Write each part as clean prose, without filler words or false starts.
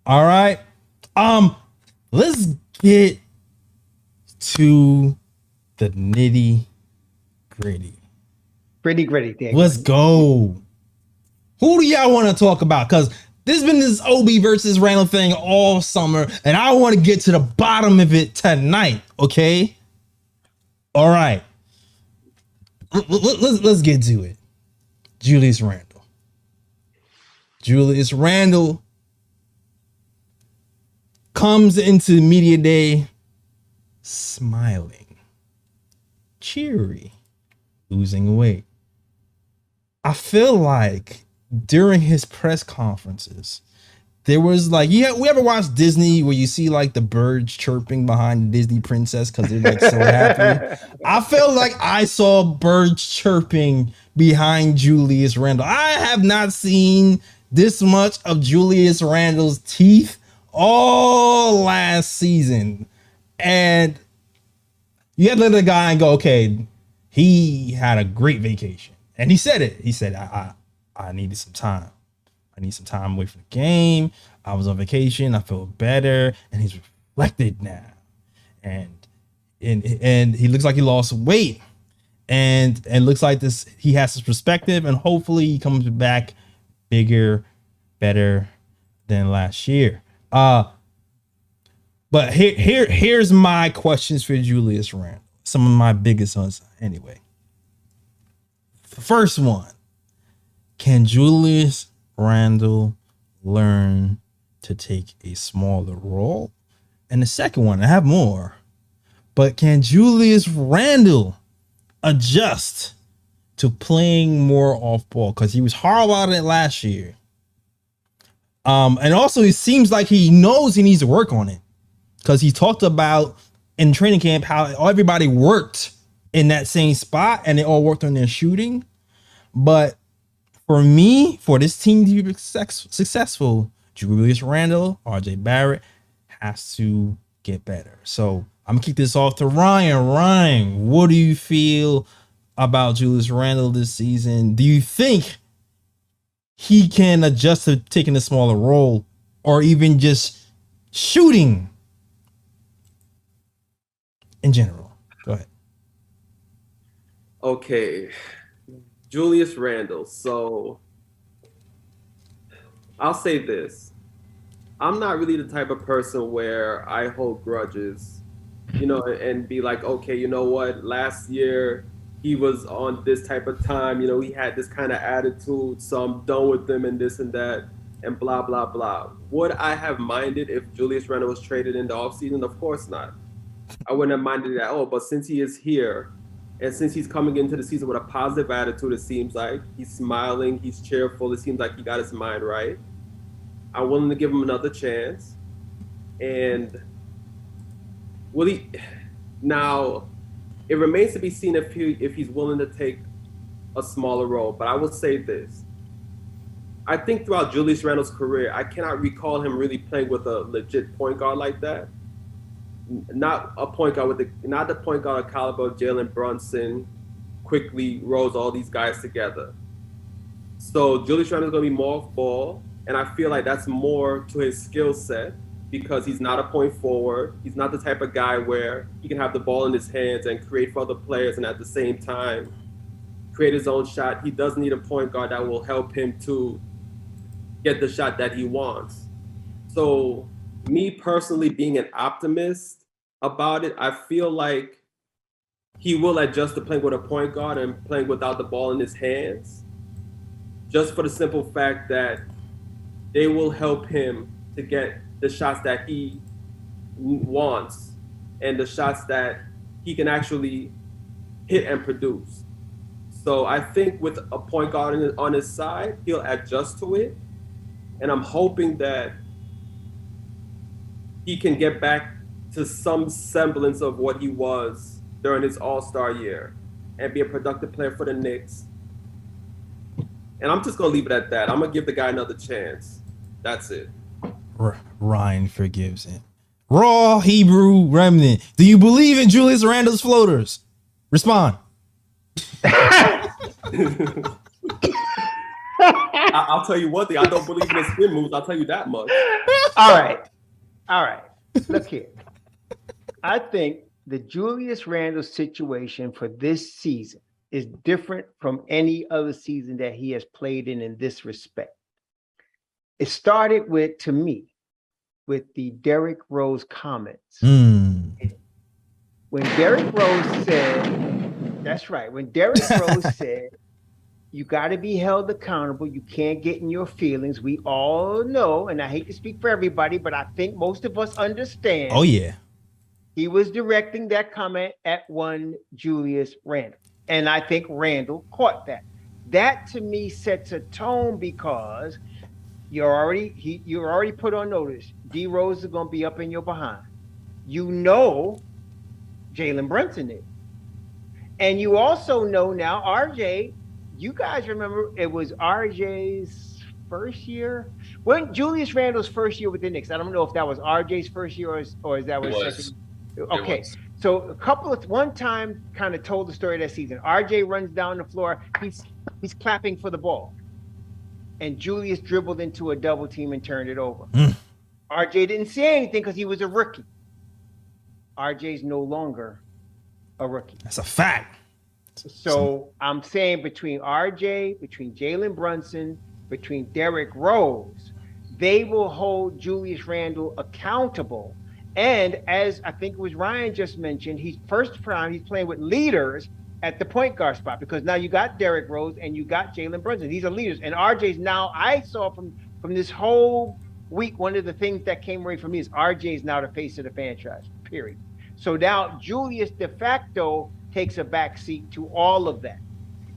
All right. Let's get to the nitty gritty. Pretty gritty. There Let's go. Who do y'all want to talk about? Because there's been this Obi versus Randle thing all summer, and I want to get to the bottom of it tonight. Okay. All right. Let's get to it. Julius Randle. Julius Randle comes into media day smiling, cheery, losing weight. I feel like during his press conferences, there was like, we ever watch Disney where you see like the birds chirping behind the Disney princess because they're like so happy? I felt like I saw birds chirping behind Julius Randle. I have not seen this much of Julius Randle's teeth all last season. And you had to let the guy and go, okay, he had a great vacation. And he said it. He said, I needed some time. I need some time away from the game. I was on vacation. I feel better. And he's reflected now. And he looks like he lost weight. And looks like this, he has his perspective, and hopefully he comes back bigger, better than last year. But here's my questions for Julius Randle. Some of my biggest ones anyway. The first one, can Julius Randle learn to take a smaller role? And the second one, I have more, but can Julius Randle adjust to playing more off ball? Because he was horrible at it last year. And also it seems like he knows he needs to work on it, because he talked about in training camp how everybody worked in that same spot and they all worked on their shooting. But for me, for this team to be successful, Julius Randle, RJ Barrett has to get better. So I'm gonna kick this off to Ryan. Ryan, what do you feel about Julius Randle this season? Do you think he can adjust to taking a smaller role, or even just shooting in general? Go ahead. Okay, Julius Randle. So I'll say this. I'm not really the type of person where I hold grudges, and be like, okay, you know what? Last year he was on this type of time, he had this kind of attitude, so I'm done with him and this and that and blah, blah, blah. Would I have minded if Julius Randle was traded in the offseason? Of course not. I wouldn't have minded it at all. But since he is here, and since he's coming into the season with a positive attitude, it seems like he's smiling, he's cheerful, it seems like he got his mind right, I'm willing to give him another chance. And will he now? It remains to be seen if he's willing to take a smaller role. But I will say this: I think throughout Julius Randle's career, I cannot recall him really playing with a legit point guard like that. Not a point guard not the point guard caliber of Jalen Brunson, Quickly, Rose, all these guys together. So Julius Randle is going to be more off ball, and I feel like that's more to his skill set, because he's not a point forward. He's not the type of guy where he can have the ball in his hands and create for other players and at the same time create his own shot. He does need a point guard that will help him to get the shot that he wants. So me personally, being an optimist about it, I feel like he will adjust to playing with a point guard and playing without the ball in his hands, just for the simple fact that they will help him to get the shots that he wants and the shots that he can actually hit and produce. So I think with a point guard on his side, he'll adjust to it. And I'm hoping that he can get back to some semblance of what he was during his All-Star year and be a productive player for the Knicks. And I'm just going to leave it at that. I'm going to give the guy another chance. That's it. Ryan forgives him. Raw Hebrew remnant. Do you believe in Julius Randle's floaters? Respond. I'll tell you one thing. I don't believe in the spin moves. I'll tell you that much. All right. Look here. I think the Julius Randle situation for this season is different from any other season that he has played in this respect. It started with, to me, with the Derrick Rose comments. When Derrick Rose said, that's right, when Derrick Rose said, you got to be held accountable. You can't get in your feelings. We all know, and I hate to speak for everybody, but I think most of us understand. Oh, yeah. He was directing that comment at one Julius Randle. And I think Randle caught that. That to me sets a tone because you're already put on notice. D Rose is going to be up in your behind. You know Jalen Brunson is. And you also know now RJ, you guys remember it was RJ's first year? When Julius Randle's first year with the Knicks, I don't know if that was RJ's first year or is that was second. Okay, so one time kind of told the story that season. RJ runs down the floor, he's clapping for the ball, and Julius dribbled into a double team and turned it over. RJ didn't say anything because he was a rookie. RJ's no longer a rookie. That's a fact. So I'm saying between RJ, between Jalen Brunson, between Derrick Rose, they will hold Julius Randle accountable. And as I think it was Ryan just mentioned, he's playing with leaders at the point guard spot because now you got Derrick Rose and you got Jalen Brunson. These are leaders. And RJ's now, I saw from this whole week, one of the things that came away from me is RJ's now the face of the franchise, period. So now Julius de facto takes a back seat to all of that.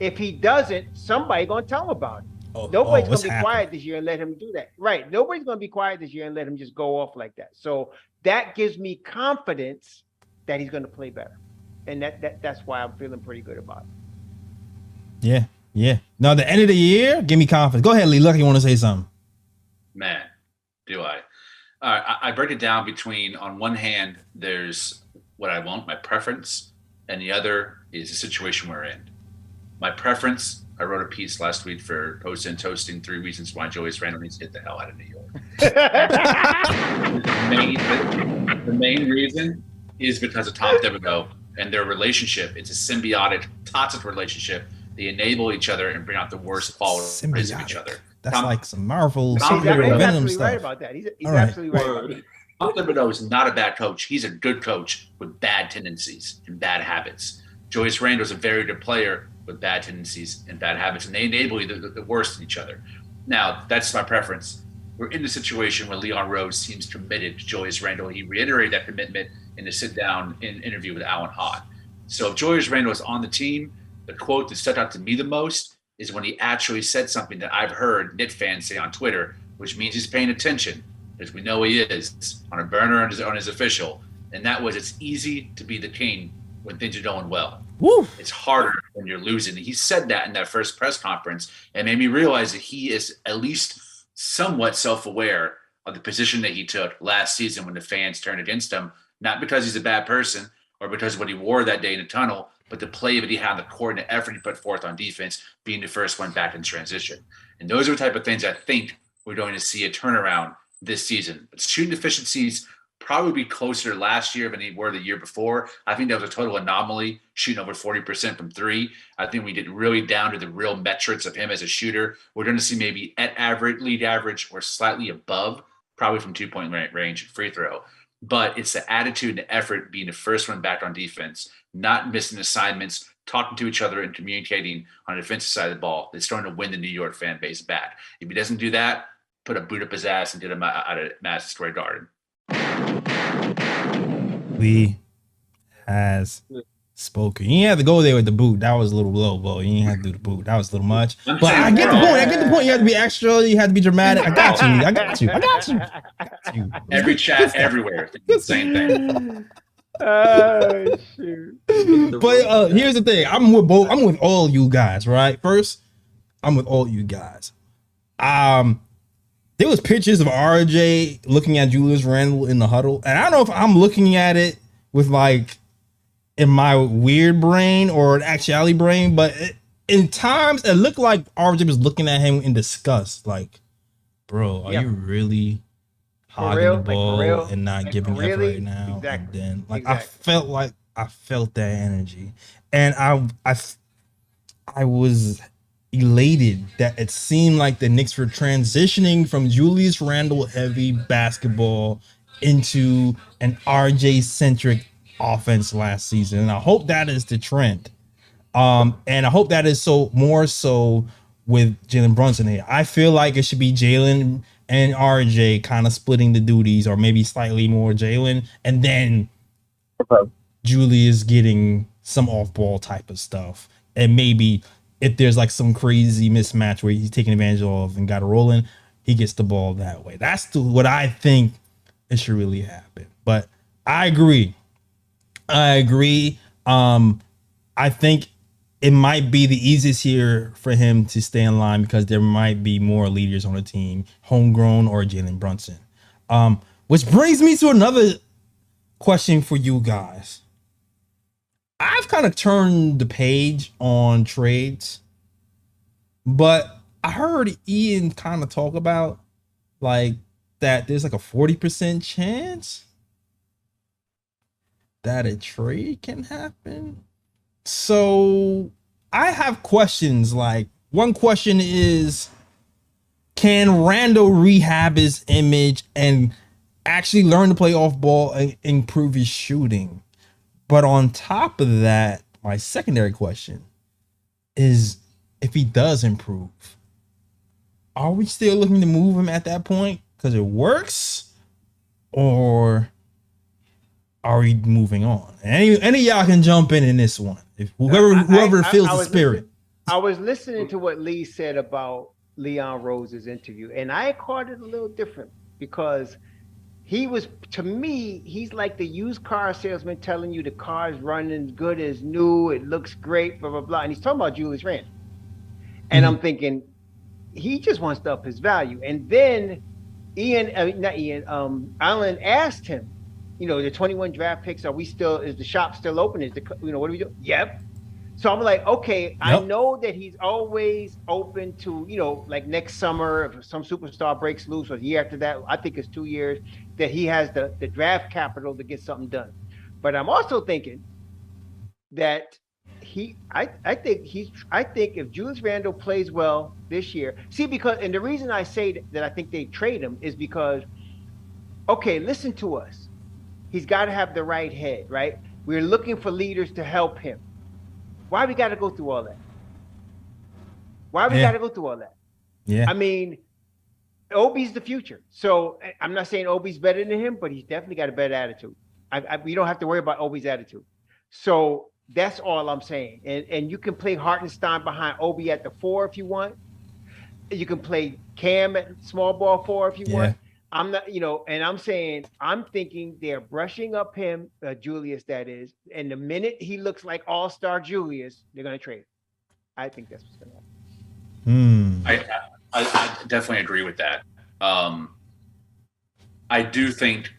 If he doesn't, somebody's going to tell him about it. Nobody's going to be quiet this year and let him do that. Right. Nobody's going to be quiet this year and let him just go off like that. So that gives me confidence that he's going to play better. And that's why I'm feeling pretty good about it. Yeah. Now, the end of the year, give me confidence. Go ahead, Lee. Lucky, you want to say something? Man, do I. I break it down between, on one hand, there's what I want, my preference, and the other is the situation we're in. My preference, I wrote a piece last week for Post and Toasting 3 reasons why Julius Randle needs to get the hell out of New York. The main reason is because of Tom Thibodeau and their relationship. It's a symbiotic, toxic relationship. They enable each other and bring out the worst qualities of each other. That's like some Marvel superhero venom stuff. Right about that. He's absolutely right about that. Tom Thibodeau is not a bad coach. He's a good coach with bad tendencies and bad habits. Julius Randle is a very good player with bad tendencies and bad habits, and they enable the worst in each other. Now, that's my preference. We're in the situation where Leon Rose seems committed to Julius Randle. He reiterated that commitment in the sit-down interview with Alan Hahn. So if Julius Randle is on the team, the quote that stuck out to me the most is when he actually said something that I've heard Knicks fans say on Twitter, which means he's paying attention, as we know he is, on a burner on his official. And that was, it's easy to be the king when things are going well. Woo. It's harder when you're losing. He said that in that first press conference and made me realize that he is at least somewhat self-aware of the position that he took last season when the fans turned against him, not because he's a bad person or because of what he wore that day in the tunnel, but the play that he had on the court and the effort he put forth on defense, being the first one back in transition. And those are the type of things I think we're going to see a turnaround this season. But shooting efficiencies probably be closer to last year than they were the year before. I think that was a total anomaly, shooting over 40% from three. I think we get really down to the real metrics of him as a shooter. We're going to see maybe at average, league average, or slightly above, probably from 2-point range free throw. But it's the attitude and the effort being the first one back on defense, not missing assignments, talking to each other and communicating on the defensive side of the ball that's starting to win the New York fan base back. If he doesn't do that, put a boot up his ass and get him out of Madison Square Garden. Lee has spoken. You didn't have to go there with the boot. That was a little low, bro. You didn't have to do the boot. That was a little much. But I get the point. I get the point. You have to be extra. You have to be dramatic. I got you. I got you. I got you. I got you. Every chat everywhere. Same thing. Oh, shoot. But here's the thing. I'm with all you guys, right? First, I'm with all you guys. There was pictures of RJ looking at Julius Randle in the huddle. And I don't know if I'm looking at it with like in my weird brain or an actuality brain, but in times it looked like RJ was looking at him in disgust, like, bro, are you really hogging the ball and not giving effort right now? And then I felt that energy, and I was elated that it seemed like the Knicks were transitioning from Julius Randle heavy basketball into an RJ centric offense last season, and I hope that is the trend. And I hope that is so more so with Jalen Brunson here. I feel like it should be Jalen and RJ kind of splitting the duties, or maybe slightly more Jalen, and then Julius getting some off-ball type of stuff. And maybe if there's like some crazy mismatch where he's taking advantage of and got it rolling, he gets the ball that way. That's what I think it should really happen. But I agree. I think it might be the easiest here for him to stay in line because there might be more leaders on the team, homegrown or Jalen Brunson. Which brings me to another question for you guys. I've kind of turned the page on trades, but I heard Ian kind of talk about like that there's like a 40% chance that a trade can happen. So I have questions. Like, one question is, can Randle rehab his image and actually learn to play off ball and improve his shooting? But on top of that, my secondary question is, if he does improve, are we still looking to move him at that point because it works, or are we moving on? Any of y'all can jump in this one. If whoever feels the spirit. I was listening to what Lee said about Leon Rose's interview, and I caught it a little different because he was, to me, he's like the used car salesman telling you the car's running as good as new, it looks great, blah, blah, blah. And he's talking about Julius Randle. And I'm thinking, he just wants to up his value. And then Allen asked him, the 21 draft picks, is the shop still open? What do we do? Yep. So I'm like, okay, yep. I know that he's always open to, like next summer, if some superstar breaks loose, or the year after that, I think it's 2 years, that he has the draft capital to get something done. But I'm also thinking that I think if Julius Randle plays well this year, and the reason I say that I think they trade him is because, okay, listen to us. He's got to have the right head, right? We're looking for leaders to help him. Why we got to go through all that? Yeah. I mean, Obi's the future. So I'm not saying Obi's better than him, but he's definitely got a better attitude. We don't have to worry about Obi's attitude. So that's all I'm saying. And you can play Hartenstein behind Obi at the 4 if you want. You can play Cam at small ball 4 if you want. I'm not, and I'm saying, I'm thinking they're brushing up him, Julius, that is. And the minute he looks like all-star Julius, they're going to trade. I think that's what's going to happen. I definitely agree with that. I do think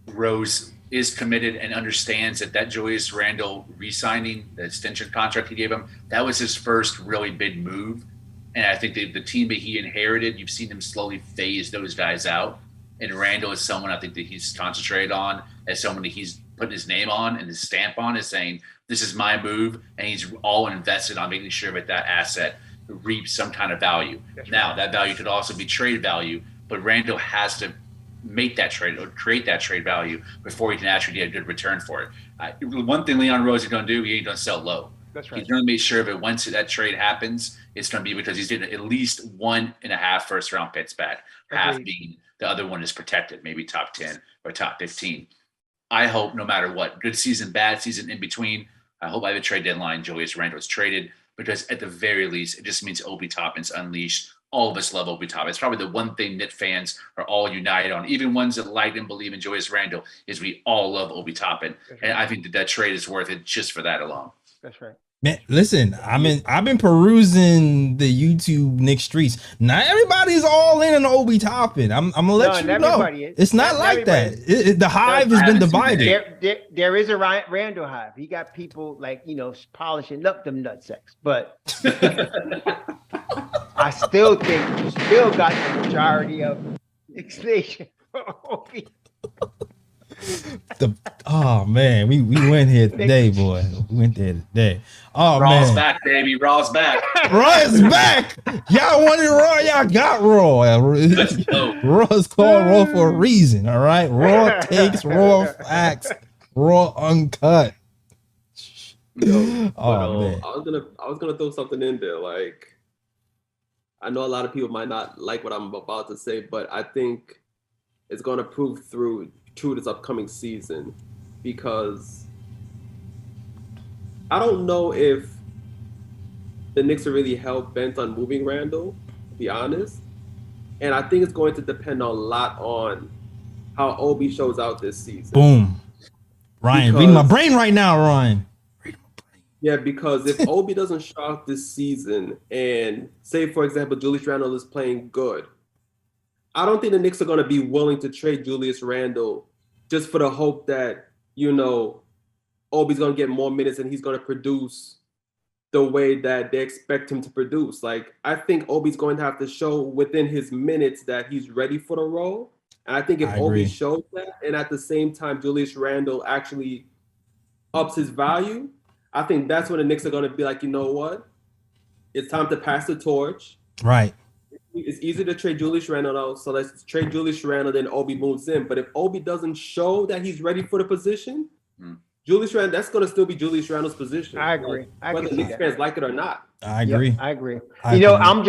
Rose is committed and understands that Julius Randle re-signing, the extension contract he gave him, that was his first really big move. And I think the team that he inherited, you've seen him slowly phase those guys out. And Randle is someone I think that he's concentrated on, as someone that he's putting his name on and his stamp on, is saying, this is my move. And he's all invested on making sure that asset reaps some kind of value. That value could also be trade value, but Randle has to make that trade or create that trade value before he can actually get a good return for it. One thing Leon Rose is going to do, he ain't going to sell low. That's right. He's going to make sure that once that trade happens, it's going to be because he's getting at least 1.5 first-round picks back, half being the other one is protected, maybe top 10 or top 15. I hope no matter what, good season, bad season, in between, I hope by the trade deadline, Julius Randle is traded, because at the very least, it just means Obi Toppin's unleashed. All of us love Obi Toppin. It's probably the one thing Knicks fans are all united on. Even ones that like and believe in Julius Randle, is we all love Obi Toppin. And I think that trade is worth it just for that alone. That's right. Man, listen, I've been perusing the YouTube Knicks streets. Not everybody's all in on Obi Toppin. I'm gonna let No, you not know. everybody is. It's not like that. Everybody. The hive has I been haven't seen the divided. hate. There is a Randall hive. He got people like polishing up them nutsacks, but I still think you still got the majority of Knicks Nation. Oh man, we went here today, boy. We went there today. Oh Raw's man, back, baby. Raw's back. Raw is back. Y'all wanted Raw, y'all got Raw. Let's go. Raw is called Raw for a reason. All right, Raw takes raw facts, raw uncut. Yo, Oh man, I was gonna throw something in there. Like, I know a lot of people might not like what I'm about to say, but I think it's gonna prove true this upcoming season, because I don't know if the Knicks are really hell bent on moving Randle, to be honest. And I think it's going to depend a lot on how Obi shows out this season. boom. Ryan, reading my brain right now, Ryan. Yeah, because if Obi doesn't show out this season, and say, for example, Julius Randle is playing good, I don't think the Knicks are going to be willing to trade Julius Randle just for the hope that, Obi's going to get more minutes and he's going to produce the way that they expect him to produce. Like, I think Obi's going to have to show within his minutes that he's ready for the role. And I think if Obi shows that, and at the same time Julius Randle actually ups his value, I think that's when the Knicks are going to be like, you know what? It's time to pass the torch. Right. It's easy to trade Julius Randle now, so let's trade Julius Randle, then Obi moves in. But if Obi doesn't show that he's ready for the position, Julius Randle, that's going to still be Julius Randle's position. I agree. Whether Knicks fans like it or not. I agree. Yep, I agree. I'm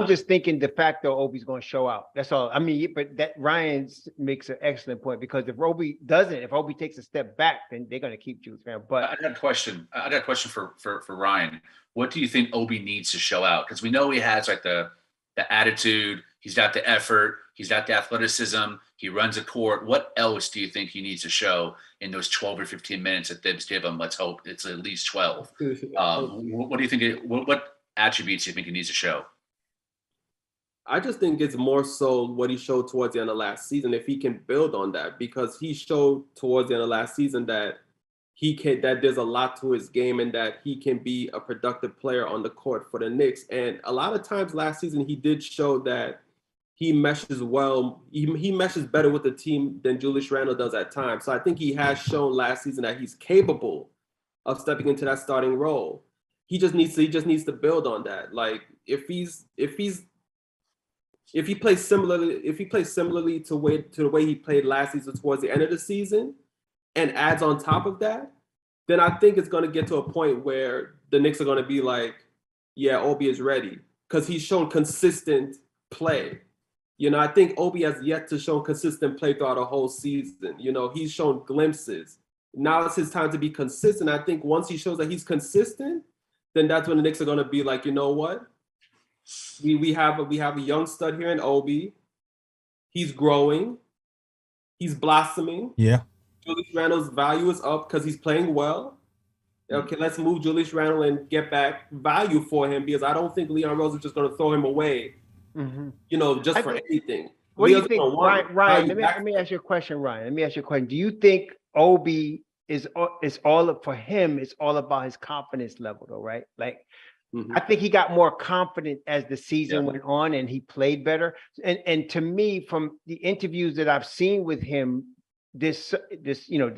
just thinking de facto Obi's going to show out. That's all. I mean, but that Ryan makes an excellent point, because if Obi takes a step back, then they're going to keep Julius Randle. But I got a question. For Ryan. What do you think Obi needs to show out? Because we know he has like the attitude, he's got the effort, he's got the athleticism, he runs a court. What else do you think he needs to show in those 12 or 15 minutes that Thibs give him? Let's hope it's at least 12. What do you think? What attributes do you think he needs to show? I just think it's more so what he showed towards the end of last season, if he can build on that, because he showed towards the end of last season that that there's a lot to his game and that he can be a productive player on the court for the Knicks. And a lot of times last season, he did show that he meshes well. He meshes better with the team than Julius Randle does at times. So I think he has shown last season that he's capable of stepping into that starting role. He just needs to build on that. Like, if he plays similarly to the way he played last season towards the end of the season, and adds on top of that, then I think it's going to get to a point where the Knicks are going to be like, yeah, Obi is ready, because he's shown consistent play. I think Obi has yet to show consistent play throughout a whole season. He's shown glimpses. Now it's his time to be consistent. I think once he shows that he's consistent, then that's when the Knicks are going to be like, you know what? We have a young stud here in Obi. He's growing. He's blossoming. Yeah. Julius Randle's value is up because he's playing well. Okay, let's move Julius Randle and get back value for him, because I don't think Leon Rose is just going to throw him away, just for anything. What do you think, Ryan? Let me ask you a question, Ryan. Let me ask you a question. Do you think Obi is all for him? It's all about his confidence level, though, right? Like, I think he got more confident as the season went on, and he played better. And to me, from the interviews that I've seen with him this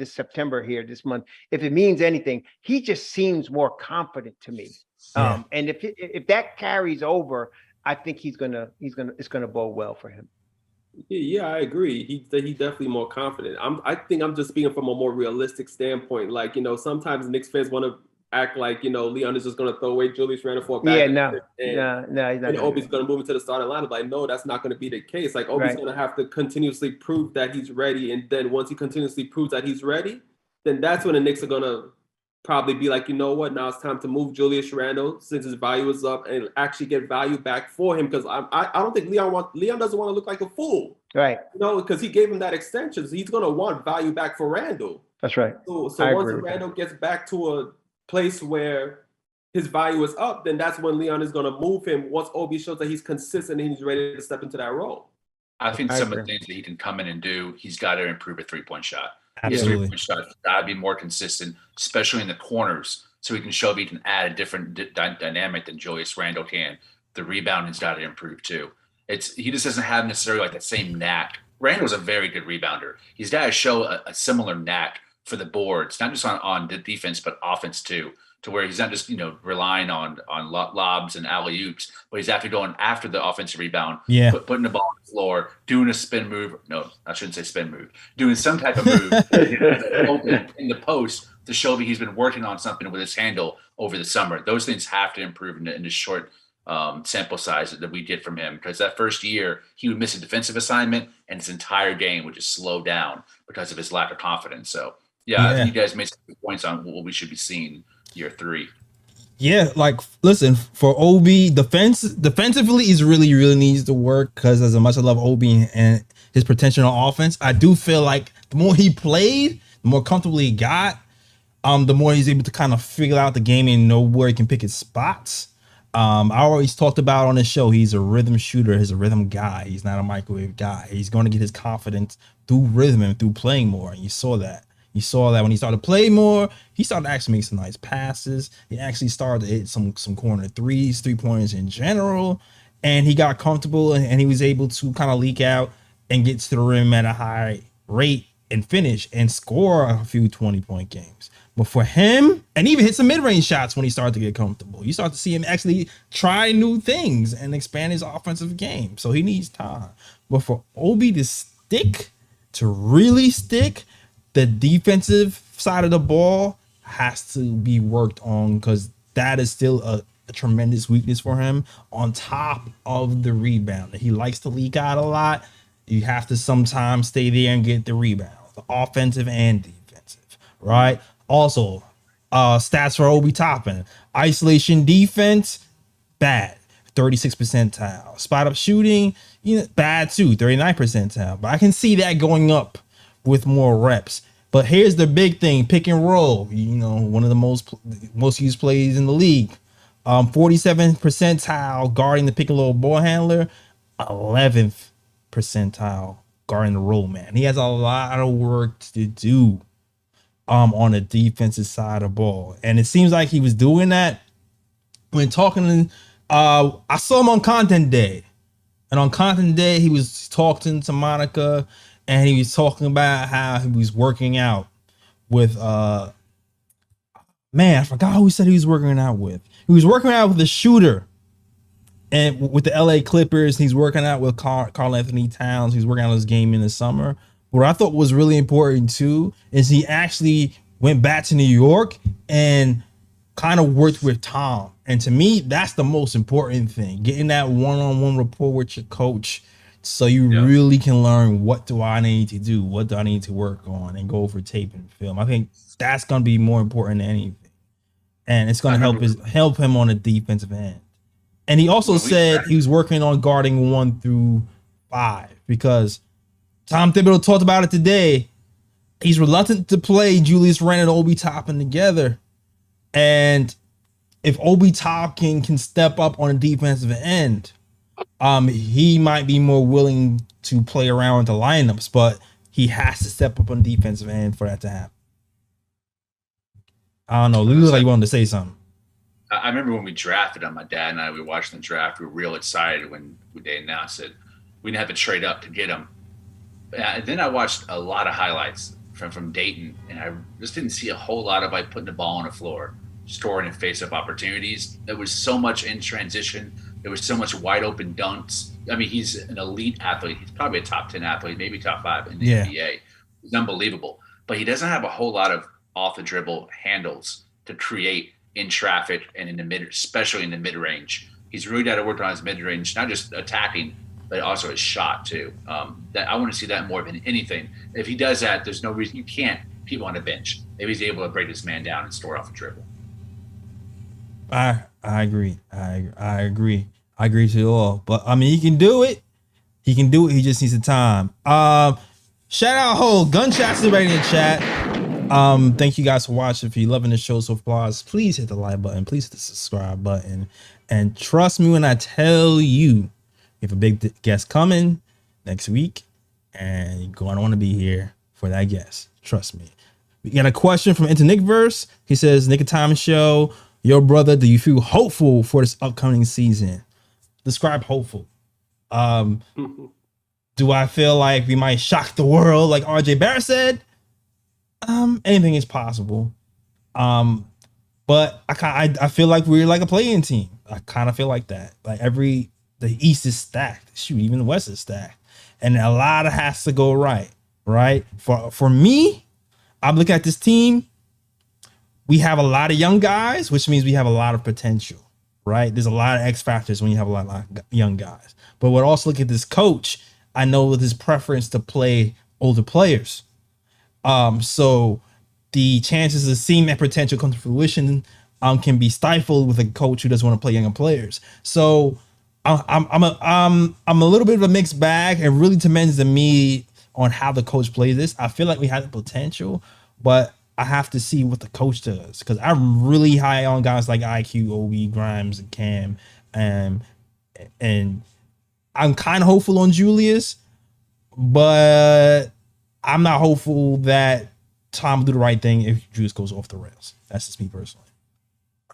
September here, this month, if it means anything, he just seems more confident to me. And if that carries over, I think it's gonna bode well for him. Yeah, I agree. He's definitely more confident. I think I'm just speaking from a more realistic standpoint. Like, sometimes Knicks fans want to act like, Leon is just going to throw away Julius Randle for a bag. No, he's not. And Obi's going to move into the starting lineup. Like, no, that's not going to be the case. Like, Obi's going to have to continuously prove that he's ready. And then once he continuously proves that he's ready, then that's when the Knicks are going to probably be like, you know what, now it's time to move Julius Randle since his value is up, and actually get value back for him. Because I don't think Leon doesn't want to look like a fool. Right. Because he gave him that extension. So he's going to want value back for Randle. That's right. So once Randle gets back to a place where his value is up, then that's when Leon is going to move him once Obi shows that he's consistent and he's ready to step into that role. I think I some of agree. the things that he can come in and do, he's got to improve a three-point shot. Absolutely. His three-point shot got to be more consistent, especially in the corners, so he can show if he can add a different dynamic than Julius Randle can. The rebounding's got to improve too. He just doesn't have necessarily like that same knack. Randle's a very good rebounder. He's got to show a similar knack for the boards, not just on the defense, but offense too, to where he's not just, relying on lobs and alley-oops, but he's actually going after the offensive rebound, putting the ball on the floor, doing a spin move. No, I shouldn't say spin move. Doing some type of move in the post to show that he's been working on something with his handle over the summer. Those things have to improve in the short sample size that we get from him, because that first year he would miss a defensive assignment and his entire game would just slow down because of his lack of confidence. So I think you guys made some good points on what we should be seeing year 3. Yeah, like listen, for Obi, defensively is really needs to work, because as much as I love Obi and his potential on offense, I do feel like the more he played, the more comfortable he got, the more he's able to kind of figure out the game and know where he can pick his spots. I always talked about on the show, he's a rhythm shooter, he's a rhythm guy, he's not a microwave guy. He's going to get his confidence through rhythm and through playing more, and you saw that. You saw that when he started to play more, he started to actually make some nice passes. He actually started to hit some corner threes, 3-pointers in general, and he got comfortable and he was able to kind of leak out and get to the rim at a high rate and finish and score a few 20-point games. But for him, and even hit some mid-range shots when he started to get comfortable. You start to see him actually try new things and expand his offensive game. So he needs time. But for Obi to really stick, the defensive side of the ball has to be worked on, because that is still a tremendous weakness for him, on top of the rebound. He likes to leak out a lot. You have to sometimes stay there and get the rebound, the offensive and defensive, right? Also, stats for Obi Toppin: isolation defense, bad, 36th percentile. Spot up shooting, bad too, 39th percentile. But I can see that going up with more reps. But here's the big thing: pick and roll. One of the most used plays in the league. 47th percentile guarding the pick and roll ball handler, 11th percentile guarding the roll man. He has a lot of work to do on the defensive side of ball, and it seems like he was doing that when talking. I saw him on Content Day, and on Content Day he was talking to Monica. And he was talking about how he was working out with I forgot who he said he was working out with. He was working out with a shooter and with the LA Clippers. He's working out with Karl Anthony Towns. He's working out his game in the summer. What I thought was really important too is he actually went back to New York and kind of worked with Tom. And to me, that's the most important thing, getting that one-on-one rapport with your coach, so you really can learn, what do I need to do? What do I need to work on? And go over tape and film. I think that's going to be more important than anything. And it's going to help him on the defensive end. And he also said he was working on guarding 1 through 5, because Tom Thibodeau talked about it today. He's reluctant to play Julius Randle and Obi Toppin together. And if Obi Toppin can step up on the defensive end, he might be more willing to play around with the lineups, but he has to step up on the defensive end for that to happen. I don't know. You look like you wanted to say something. I remember when we drafted him, my dad and I, we were watching the draft. We were real excited when they announced it. We didn't have to trade up to get him. And then I watched a lot of highlights from Dayton, and I just didn't see a whole lot of putting the ball on the floor, scoring and face-up opportunities. There was so much in transition. There was so much wide open dunks. I mean, he's an elite athlete. He's probably a top 10 athlete, maybe top 5 in the NBA. He's unbelievable. But he doesn't have a whole lot of off the dribble handles to create in traffic and in the mid, especially in the mid range. He's really got to work on his mid range, not just attacking, but also his shot too. That I want to see that more than anything. If he does that, there's no reason you can't keep him on the bench if he's able to break this man down and score off a dribble. I agree. I agree. I agree to all. But I mean, he can do it. He can do it. He just needs the time. Shout out Hole. Gunshots everybody in the chat. Thank you guys for watching. If you're loving the show so far, please hit the like button, please hit the subscribe button, and trust me when I tell you, we have a big guest coming next week, and you're going to want to be here for that guest. Trust me. We got a question from Nickverse. He says, Knick of Time show, yo brother, do you feel hopeful for this upcoming season? Describe hopeful. Do I feel like we might shock the world like RJ Barrett said? Anything is possible. But I feel like we're like a playing team. I kind of feel like that. Like the East is stacked. Shoot, even the West is stacked. And a lot has to go right. For me, I'm looking at this team. We have a lot of young guys, which means we have a lot of potential, right? There's a lot of X factors when you have a lot of young guys. But we'll also look at this coach. I know with his preference to play older players. So the chances of seeing that potential come to fruition can be stifled with a coach who doesn't want to play younger players. So I'm a little bit of a mixed bag. It really depends on me on how the coach plays this. I feel like we have the potential, but I have to see what the coach does, because I'm really high on guys like IQ, Obi, Grimes, and Cam, and I'm kind of hopeful on Julius, but I'm not hopeful that Tom will do the right thing if Julius goes off the rails. That's just me personally.